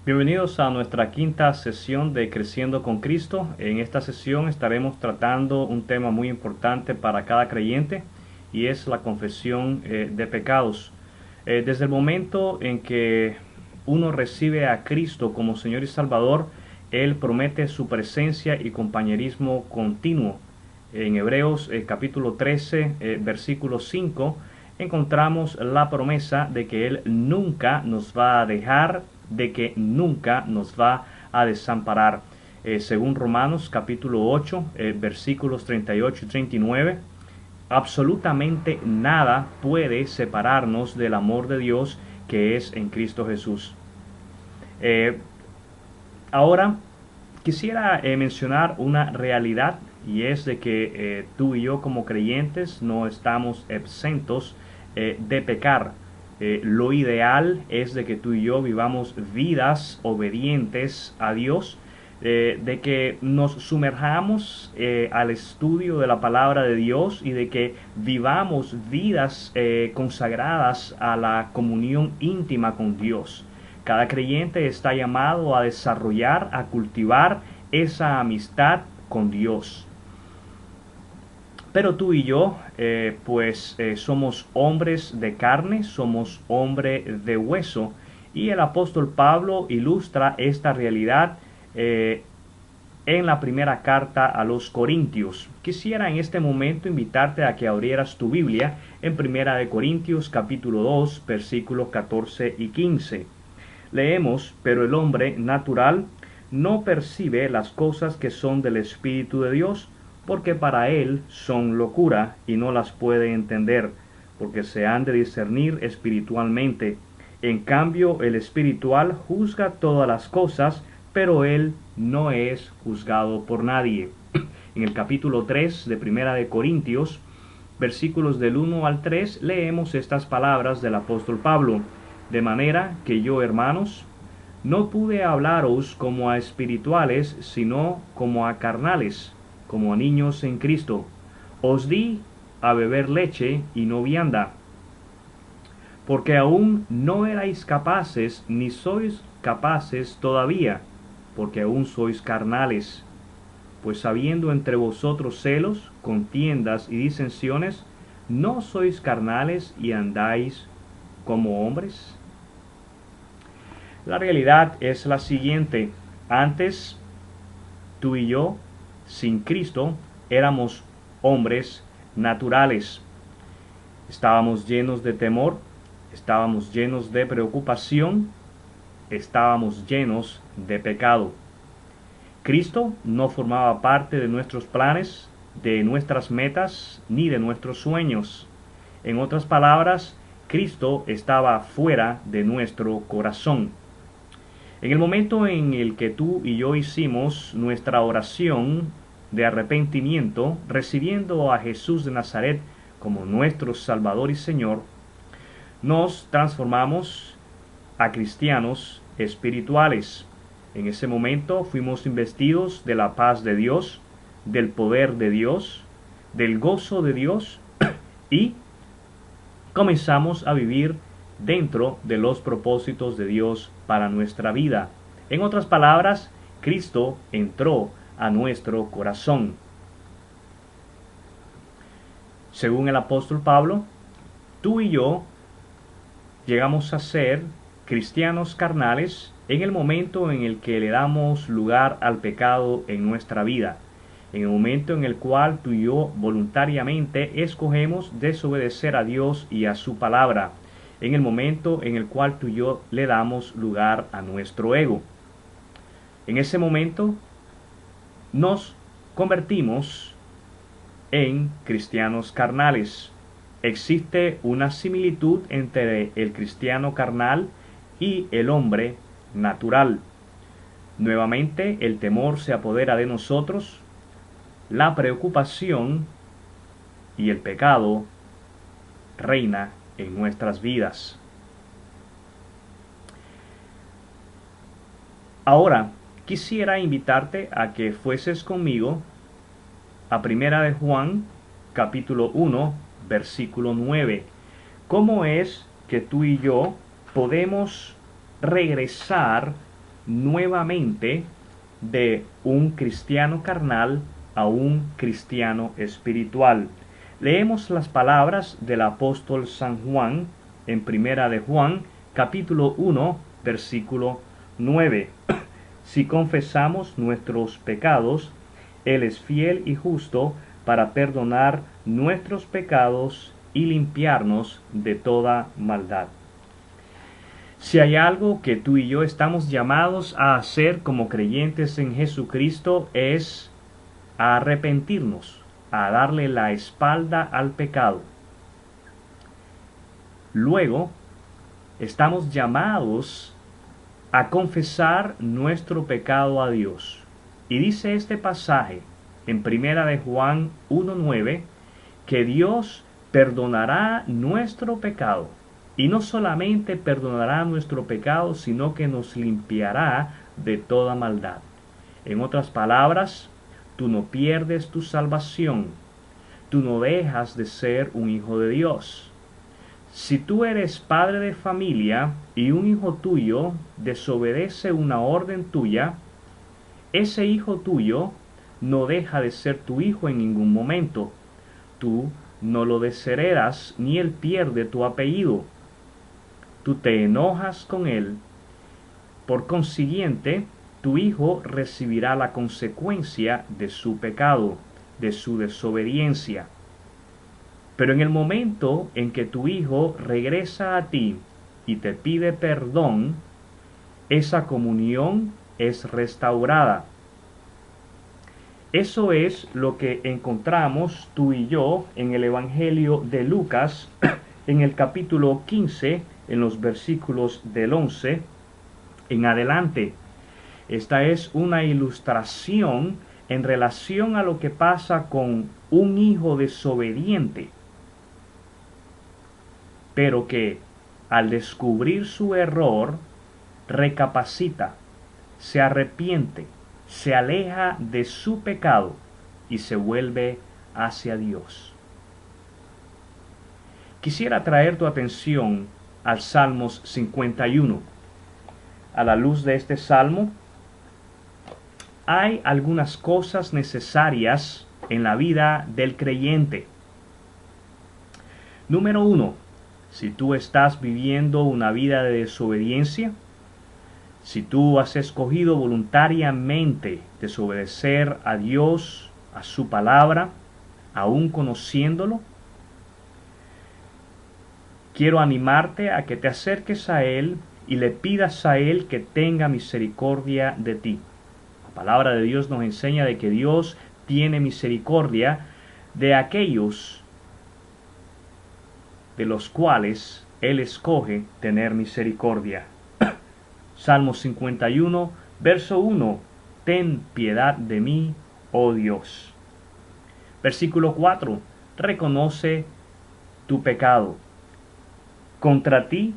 Bienvenidos a nuestra quinta sesión de Creciendo con Cristo. En esta sesión estaremos tratando un tema muy importante para cada creyente y es la confesión de pecados. Desde el momento en que uno recibe a Cristo como Señor y Salvador, Él promete su presencia y compañerismo continuo. En Hebreos capítulo 13, versículo 5, encontramos la promesa de que Él nunca nos va a dejar, de que nunca nos va a desamparar. Según Romanos capítulo 8, versículos 38 y 39, absolutamente nada puede separarnos del amor de Dios que es en Cristo Jesús. Eh, Ahora quisiera mencionar una realidad y es de que tú y yo como creyentes no estamos exentos de pecar. Lo ideal es de que tú y yo vivamos vidas obedientes a Dios, de que nos sumerjamos al estudio de la palabra de Dios y de que vivamos vidas consagradas a la comunión íntima con Dios. Cada creyente está llamado a desarrollar, a cultivar esa amistad con Dios. Pero tú y yo, somos hombres de carne, somos hombres de hueso. Y el apóstol Pablo ilustra esta realidad en la primera carta a los Corintios. Quisiera en este momento invitarte a que abrieras tu Biblia en Primera de Corintios capítulo 2, versículos 14 y 15. Leemos, pero el hombre natural no percibe las cosas que son del Espíritu de Dios, porque para él son locura y no las puede entender, porque se han de discernir espiritualmente. En cambio, el espiritual juzga todas las cosas, pero él no es juzgado por nadie. En el capítulo 3 de Primera de Corintios, versículos del 1 al 3, leemos estas palabras del apóstol Pablo. De manera que yo, hermanos, no pude hablaros como a espirituales, sino como a carnales, como a niños en Cristo. Os di a beber leche y no vianda, porque aún no erais capaces, ni sois capaces todavía, porque aún sois carnales. Pues habiendo entre vosotros celos, contiendas y disensiones, ¿no sois carnales y andáis como hombres? La realidad es la siguiente. Antes, tú y yo, sin Cristo, éramos hombres naturales. Estábamos llenos de temor, estábamos llenos de preocupación, estábamos llenos de pecado. Cristo no formaba parte de nuestros planes, de nuestras metas, ni de nuestros sueños. En otras palabras, Cristo estaba fuera de nuestro corazón. En el momento en el que tú y yo hicimos nuestra oración de arrepentimiento, recibiendo a Jesús de Nazaret como nuestro Salvador y Señor, nos transformamos a cristianos espirituales. En ese momento fuimos investidos de la paz de Dios, del poder de Dios, del gozo de Dios y comenzamos a vivir dentro de los propósitos de Dios para nuestra vida. En otras palabras, Cristo entró a nuestro corazón. Según el apóstol Pablo, tú y yo llegamos a ser cristianos carnales en el momento en el que le damos lugar al pecado en nuestra vida, en el momento en el cual tú y yo voluntariamente escogemos desobedecer a Dios y a su palabra, en el momento en el cual tú y yo le damos lugar a nuestro ego. En ese momento nos convertimos en cristianos carnales. Existe una similitud entre el cristiano carnal y el hombre natural. Nuevamente el temor se apodera de nosotros, la preocupación y el pecado reina en nuestras vidas. Ahora, quisiera invitarte a que fueses conmigo a Primera de Juan, capítulo 1, versículo 9. ¿Cómo es que tú y yo podemos regresar nuevamente de un cristiano carnal a un cristiano espiritual. Leemos las palabras del apóstol San Juan en Primera de Juan, capítulo 1, versículo 9. Si confesamos nuestros pecados, Él es fiel y justo para perdonar nuestros pecados y limpiarnos de toda maldad. Si hay algo que tú y yo estamos llamados a hacer como creyentes en Jesucristo, es a arrepentirnos, a darle la espalda al pecado. Luego, estamos llamados a confesar nuestro pecado a Dios. Y dice este pasaje en Primera de Juan 1:9 que Dios perdonará nuestro pecado. Y no solamente perdonará nuestro pecado, sino que nos limpiará de toda maldad. En otras palabras, tú no pierdes tu salvación. Tú no dejas de ser un hijo de Dios. Si tú eres padre de familia y un hijo tuyo desobedece una orden tuya, ese hijo tuyo no deja de ser tu hijo en ningún momento. Tú no lo desheredas ni él pierde tu apellido. Tú te enojas con él. Por consiguiente, tu hijo recibirá la consecuencia de su pecado, de su desobediencia. Pero en el momento en que tu hijo regresa a ti y te pide perdón, esa comunión es restaurada. Eso es lo que encontramos tú y yo en el Evangelio de Lucas, en el capítulo 15, en los versículos del 11 en adelante. Esta es una ilustración en relación a lo que pasa con un hijo desobediente, pero que al descubrir su error recapacita, se arrepiente, se aleja de su pecado y se vuelve hacia Dios. Quisiera traer tu atención al Salmos 51. A la luz de este salmo, hay algunas cosas necesarias en la vida del creyente. Número 1. Si tú estás viviendo una vida de desobediencia, si tú has escogido voluntariamente desobedecer a Dios, a su palabra, aún conociéndolo, quiero animarte a que te acerques a Él y le pidas a Él que tenga misericordia de ti. La palabra de Dios nos enseña de que Dios tiene misericordia de aquellos de los cuales Él escoge tener misericordia. Salmo 51, verso 1. Ten piedad de mí, oh Dios. Versículo 4. Reconoce tu pecado. Contra ti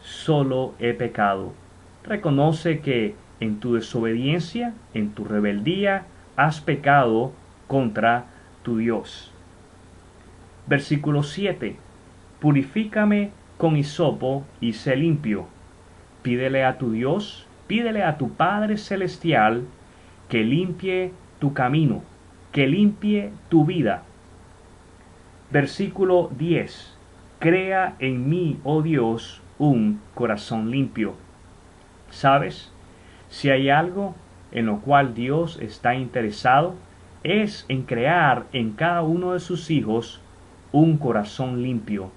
solo he pecado. Reconoce que en tu desobediencia, en tu rebeldía, has pecado contra tu Dios. Versículo 7. Purifícame con hisopo y sé limpio. Pídele a tu Dios, pídele a tu Padre Celestial que limpie tu camino, que limpie tu vida. Versículo 10. Crea en mí, oh Dios, un corazón limpio. ¿Sabes? Si hay algo en lo cual Dios está interesado, es en crear en cada uno de sus hijos un corazón limpio.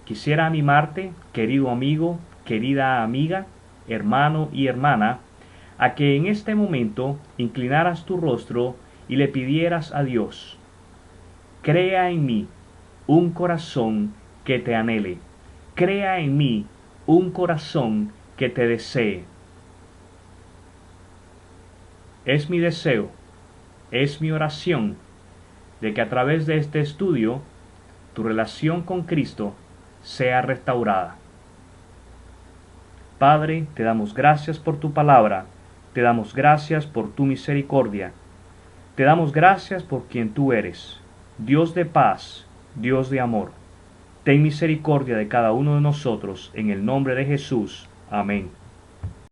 Quisiera animarte, querido amigo, querida amiga, hermano y hermana, a que en este momento inclinaras tu rostro y le pidieras a Dios: crea en mí un corazón que te anhele, crea en mí un corazón que te desee. Es mi deseo, es mi oración, de que a través de este estudio tu relación con Cristo sea restaurada. Padre, te damos gracias por tu palabra, te damos gracias por tu misericordia, te damos gracias por quien tú eres, Dios de paz, Dios de amor. Ten misericordia de cada uno de nosotros, en el nombre de Jesús. Amén.